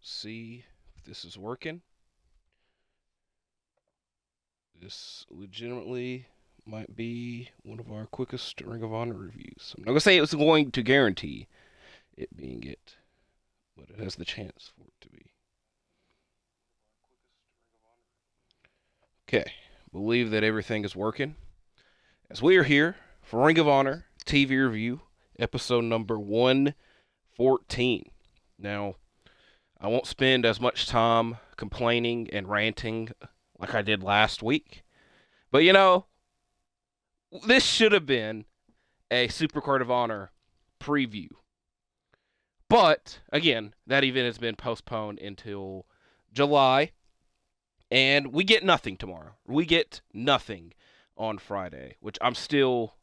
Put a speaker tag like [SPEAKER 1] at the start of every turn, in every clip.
[SPEAKER 1] Let's see if this is working. This legitimately might be one of our quickest Ring of Honor reviews. I'm not going to say it was going to guarantee it being it, but it has the chance for it to be. Okay, believe that everything is working. As we are here for Ring of Honor TV review, episode number 114. Now, I won't spend as much time complaining and ranting like I did last week. But this should have been a Supercard of Honor preview. But, again, that event has been postponed until July. And we get nothing tomorrow. We get nothing on Friday, which I'm still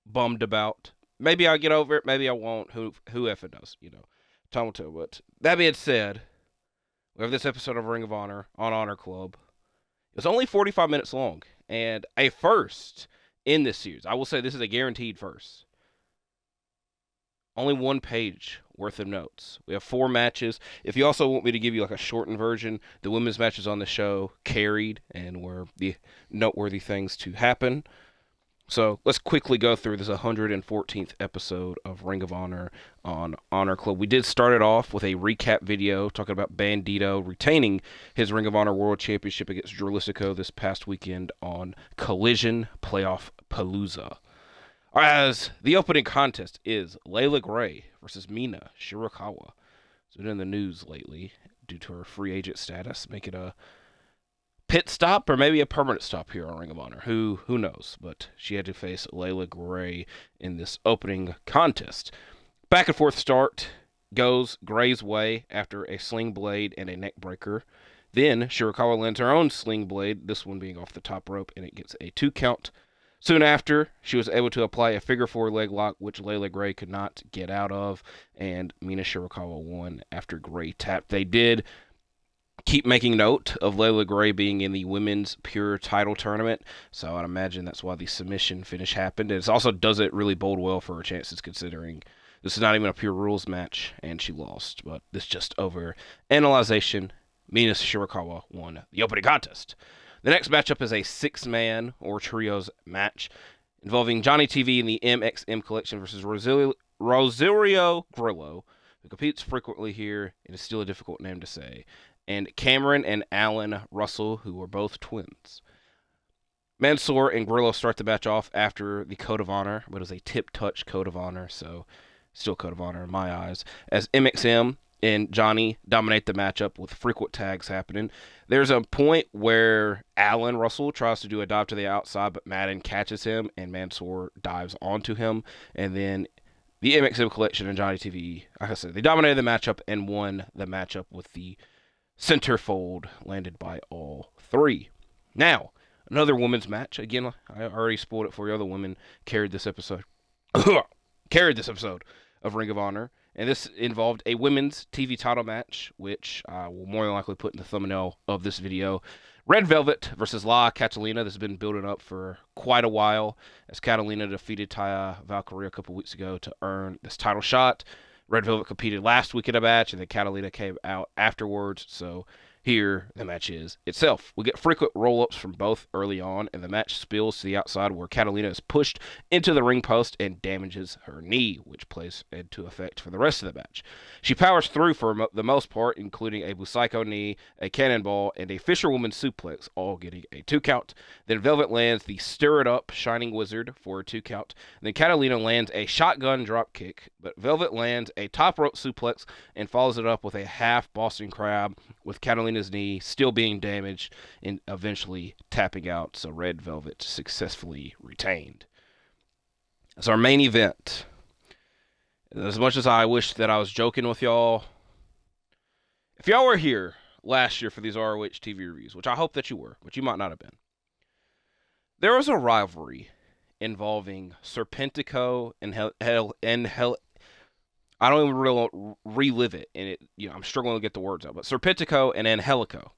[SPEAKER 1] bummed about. Maybe I'll get over it. Maybe I won't. Who if it does, Time will tell. But that being said, we have this episode of Ring of Honor on Honor Club. It's only 45 minutes long, and a first in this series. I will say this is a guaranteed first. Only one page worth of notes. We have 4 matches. If you also want me to give you like a shortened version, the women's matches on the show carried and were the noteworthy things to happen. So let's quickly go through this 114th episode of Ring of Honor on Honor Club. We did start it off with a recap video talking about Bandito retaining his Ring of Honor World Championship against Drew Lisico this past weekend on Collision Playoff Palooza. As the opening contest is Layla Gray versus Mina Shirakawa. It's been in the news lately due to her free agent status. Make it a pit stop or maybe a permanent stop here on Ring of Honor. Who knows? But she had to face Layla Gray in this opening contest. Back and forth start goes Gray's way after a sling blade and a neck breaker. Then Shirakawa lands her own sling blade, this one being off the top rope, and it gets a 2 count. Soon after, she was able to apply a figure 4 leg lock, which Layla Gray could not get out of, and Mina Shirakawa won after Gray tapped. They did keep making note of Layla Gray being in the women's pure title tournament, so I'd imagine that's why the submission finish happened. It also doesn't really bode well for her chances, considering this is not even a pure rules match, and she lost. But this just over analyzation. Mina Shirakawa won the opening contest. The next matchup is a 6-man or trios match involving Johnny TV in the MXM collection versus Rosario Grillo, who competes frequently here and is still a difficult name to say, and Cameron and Alan Russell, who are both twins. Mansoor and Grillo start the match off after the Code of Honor, but it was a tip-touch Code of Honor, so still Code of Honor in my eyes, as MXM and Johnny dominate the matchup with frequent tags happening. There's a point where Alan Russell tries to do a dive to the outside, but Madden catches him, and Mansoor dives onto him. And then the MXM Collection and Johnny TV, like I said, they dominated the matchup and won the matchup with the centerfold landed by all 3. Now, another women's match. Again, I already spoiled it for you. Other women carried this episode. Of Ring of Honor. And this involved a women's TV title match, which I will more than likely put in the thumbnail of this video. Red Velvet versus La Catalina. This has been building up for quite a while, as Catalina defeated Taya Valkyrie a couple weeks ago to earn this title shot. Red Velvet competed last week in a match, and then Catalina came out afterwards, so here the match is itself. We get frequent roll-ups from both early on, and the match spills to the outside where Catalina is pushed into the ring post and damages her knee, which plays into effect for the rest of the match. She powers through for the most part, including a Busaiku knee, a cannonball, and a fisherwoman suplex, all getting a 2 count. Then Velvet lands the Stir It Up Shining Wizard for a 2 count. And then Catalina lands a shotgun drop kick, but Velvet lands a top rope suplex and follows it up with a half Boston Crab, with Catalina's knee still being damaged and eventually tapping out, so Red Velvet successfully retained. As our main event, as much as I wish that I was joking with y'all, if y'all were here last year for these ROH TV reviews, which I hope that you were, but you might not have been, there was a rivalry involving Serpentico and I don't even really relive it, and I'm struggling to get the words out. But Serpentico and Angelico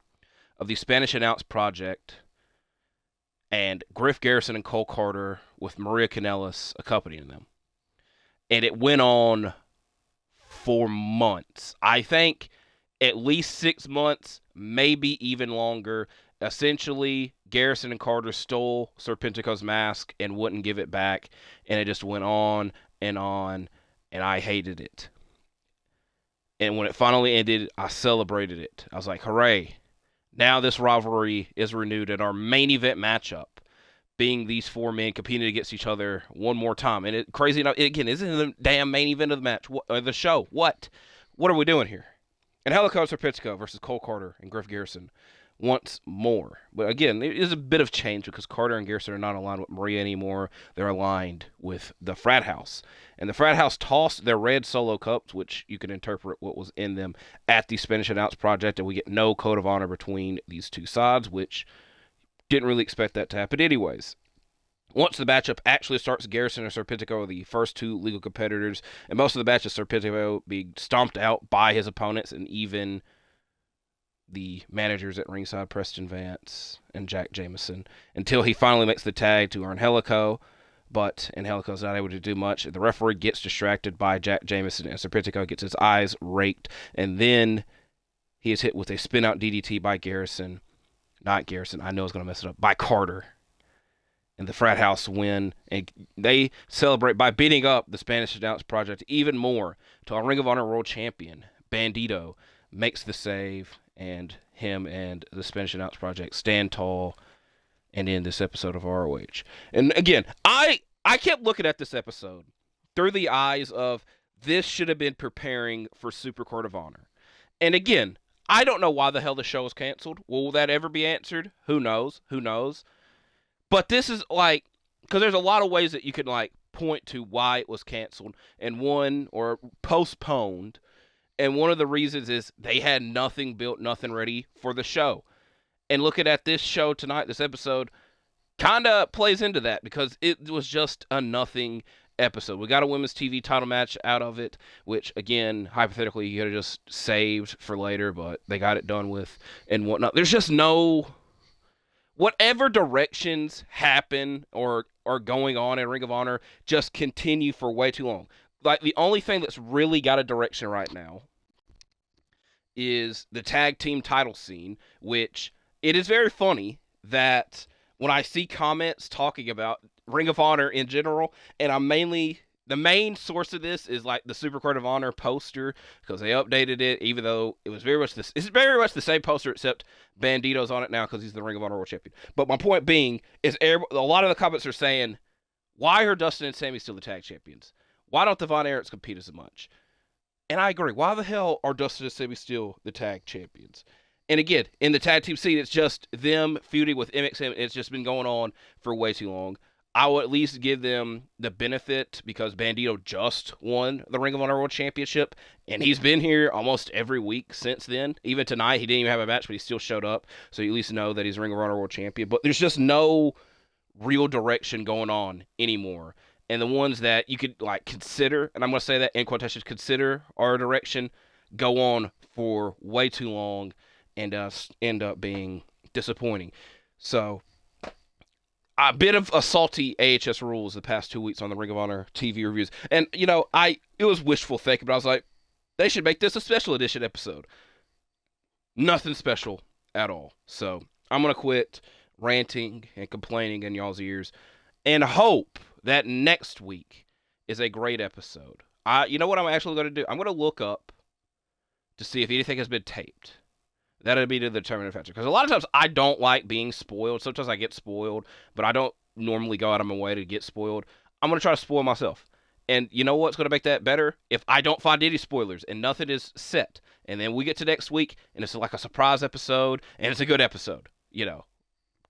[SPEAKER 1] of the Spanish Announce Project, and Griff Garrison and Cole Carter with Maria Kanellis accompanying them. And it went on for months. I think at least 6 months, maybe even longer. Essentially, Garrison and Carter stole Serpentico's mask and wouldn't give it back, and it just went on, and I hated it. And when it finally ended, I celebrated it. I was like, hooray. Now this rivalry is renewed in our main event matchup, being these four men competing against each other one more time. And it crazy enough, again, isn't the damn main event of the match, the show. What are we doing here? And Angelico Serpentico versus Cole Carter and Griff Garrison once more. But again, there is a bit of change because Carter and Garrison are not aligned with Maria anymore. They're aligned with the Frat House. And the Frat House tossed their red solo cups, which you can interpret what was in them, at the Spanish Announce Project, and we get no code of honor between these two sides, which didn't really expect that to happen anyways. Once the matchup actually starts, Garrison and Serpentico are the first two legal competitors, and most of the matches Serpentico being stomped out by his opponents, and even the managers at ringside, Preston Vance and Jack Jameson, until he finally makes the tag to Angelico, but Angelico's not able to do much. The referee gets distracted by Jack Jameson, and Serpentico gets his eyes raked, and then he is hit with a spin-out DDT by Garrison. Not Garrison, I know I was going to mess it up, by Carter. And the Frat House win, and they celebrate by beating up the Spanish Announce Project even more to our Ring of Honor World Champion. Bandito makes the save, and him and the Spanish Announce Project stand tall and end this episode of ROH. And again, I kept looking at this episode through the eyes of this should have been preparing for Super Court of Honor. And again, I don't know why the hell the show was canceled. Will that ever be answered? Who knows? But this is like, because there's a lot of ways that you can like point to why it was canceled or postponed. And one of the reasons is they had nothing built, nothing ready for the show. And looking at this show tonight, this episode kind of plays into that because it was just a nothing episode. We got a women's TV title match out of it, which again, hypothetically, you could have just saved for later, but they got it done with and whatnot. There's just no... Whatever directions happen or are going on in Ring of Honor just continue for way too long. Like, the only thing that's really got a direction right now is the tag team title scene, which it is very funny that when I see comments talking about Ring of Honor in general, and the main source of this is like the Super Court of Honor poster, because they updated it, even though it's very much the same poster, except Bandito's on it now because he's the Ring of Honor World Champion. But my point being is a lot of the comments are saying, why are Dustin and Sammy still the tag champions? Why don't the Von Erichs compete as much? And I agree. Why the hell are Dustin and Sammy still the tag champions? And again, in the tag team scene, it's just them feuding with MXM. It's just been going on for way too long. I will at least give them the benefit because Bandito just won the Ring of Honor World Championship, and he's been here almost every week since then. Even tonight, he didn't even have a match, but he still showed up, so you at least know that he's Ring of Honor World Champion. But there's just no real direction going on anymore. And the ones that you could like consider, and I'm going to say that in quotations, consider our direction, go on for way too long and end up being disappointing. So... a bit of a salty AHS rules the past 2 weeks on the Ring of Honor TV reviews. And, it was wishful thinking, but I was like, they should make this a special edition episode. Nothing special at all. So I'm going to quit ranting and complaining in y'all's ears and hope that next week is a great episode. You know what I'm actually going to do? I'm going to look up to see if anything has been taped. That'll be the determining factor. Because a lot of times I don't like being spoiled. Sometimes I get spoiled, but I don't normally go out of my way to get spoiled. I'm going to try to spoil myself. And you know what's going to make that better? If I don't find any spoilers and nothing is set. And then we get to next week and it's like a surprise episode and it's a good episode.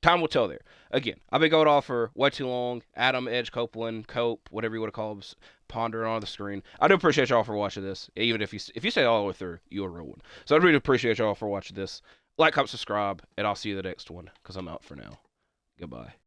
[SPEAKER 1] Time will tell there. Again, I've been going off for way too long. Adam, Edge, Copeland, Cope, whatever you want to call them, pondering on the screen. I do appreciate y'all for watching this. Even if you stay all the way through, you're a real one. So I really appreciate y'all for watching this. Like, comment, subscribe, and I'll see you the next one, because I'm out for now. Goodbye.